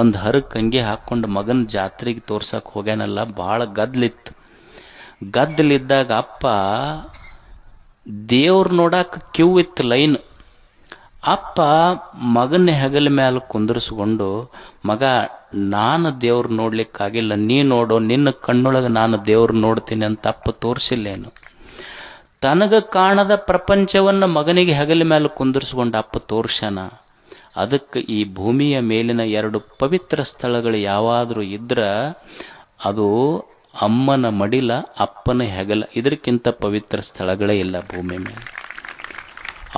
ಒಂದು ಹರಕ್ಕೆ ಅಂಗಿ ಹಾಕ್ಕೊಂಡು ಮಗನ ಜಾತ್ರೆಗೆ ತೋರ್ಸಕ್ಕೆ ಹೋಗ್ಯಾನಲ್ಲ. ಭಾಳ ಗದ್ಲಿತ್ತು. ಗದ್ದಲಿದ್ದಾಗ ಅಪ್ಪ ದೇವ್ರು ನೋಡಕ್ಕೆ ಕ್ಯೂ ಇತ್ತು, ಲೈನ್. ಅಪ್ಪ ಮಗನ ಹೆಗಲ ಮೇಲೆ ಕುಂದರ್ಸ್ಕೊಂಡು, ಮಗ ನಾನು ದೇವ್ರು ನೋಡ್ಲಿಕ್ಕಾಗಿಲ್ಲ, ನೀ ನೋಡೋ, ನಿನ್ನ ಕಣ್ಣೊಳಗೆ ನಾನು ದೇವ್ರು ನೋಡ್ತೀನಿ ಅಂತ ಅಪ್ಪ ತೋರಿಸಿಲ್ಲೇನು. ತನಗೆ ಕಾಣದ ಪ್ರಪಂಚವನ್ನು ಮಗನಿಗೆ ಹೆಗಲ ಮೇಲೆ ಕುಂದರ್ಸ್ಕೊಂಡು ಅಪ್ಪ ತೋರ್ಸ್ಯಾನ. ಅದಕ್ಕೆ ಈ ಭೂಮಿಯ ಮೇಲಿನ 2 ಪವಿತ್ರ ಸ್ಥಳಗಳು ಯಾವಾದರೂ ಇದ್ರೆ ಅದು ಅಮ್ಮನ ಮಡಿಲ, ಅಪ್ಪನ ಹೆಗಲ. ಇದಕ್ಕಿಂತ ಪವಿತ್ರ ಸ್ಥಳಗಳೇ ಇಲ್ಲ ಭೂಮಿ ಮೇಲೆ.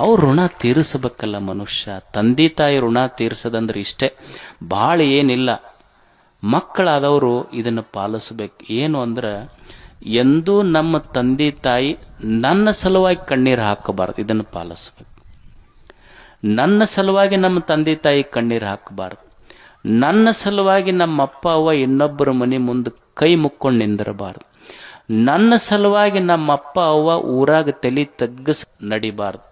ಅವ್ರ ಋಣ ತೀರಿಸಬೇಕಲ್ಲ ಮನುಷ್ಯ. ತಂದೆ ತಾಯಿ ಋಣ ತೀರಿಸೋದಂದ್ರೆ ಇಷ್ಟೇ, ಭಾಳ ಏನಿಲ್ಲ. ಮಕ್ಕಳಾದವರು ಇದನ್ನು ಪಾಲಿಸ್ಬೇಕು. ಏನು ಅಂದ್ರೆ, ಎಂದೂ ನಮ್ಮ ತಂದೆ ತಾಯಿ ನನ್ನ ಸಲುವಾಗಿ ಕಣ್ಣೀರು ಹಾಕಬಾರ್ದು. ಇದನ್ನು ಪಾಲಿಸ್ಬೇಕು. ನನ್ನ ಸಲುವಾಗಿ ನಮ್ಮ ತಂದೆ ತಾಯಿ ಕಣ್ಣೀರು ಹಾಕಬಾರ್ದು. ನನ್ನ ಸಲುವಾಗಿ ನಮ್ಮ ಅಪ್ಪ ಅವ್ವ ಇನ್ನೊಬ್ಬರ ಮನೆ ಮುಂದೆ ಕೈ ಮುಕ್ಕೊಂಡು ನಿಂದಿರಬಾರ್ದು. ನನ್ನ ಸಲುವಾಗಿ ನಮ್ಮ ಅಪ್ಪ ಅವ್ವ ಊರಾಗ ತಲೆ ತಗ್ಗಿಸಿ ನಡಿಬಾರ್ದು.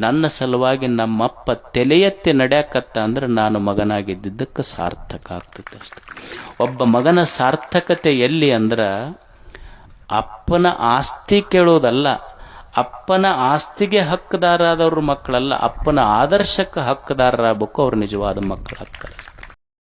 ನನ್ನ ಸಲುವಾಗಿ ನಮ್ಮಪ್ಪ ತಲೆ ಎತ್ತಿ ನಡ್ಯಾಕತ್ತ ಅಂದ್ರೆ ನಾನು ಮಗನಾಗಿದ್ದಕ್ಕೆ ಸಾರ್ಥಕ ಆಗ್ತದೆ ಅಷ್ಟೆ. ಒಬ್ಬ ಮಗನ ಸಾರ್ಥಕತೆ ಎಲ್ಲಿ ಅಂದ್ರೆ, ಅಪ್ಪನ ಆಸ್ತಿ ಕೇಳೋದಲ್ಲ, ಅಪ್ಪನ ಆಸ್ತಿಗೆ ಹಕ್ಕದಾರರಾದವ್ರ ಮಕ್ಕಳಲ್ಲ, ಅಪ್ಪನ ಆದರ್ಶಕ್ಕೆ ಹಕ್ಕದಾರರಾಗಬೇಕು, ಅವ್ರು ನಿಜವಾದ ಮಕ್ಕಳಾಗ್ತಾರೆ.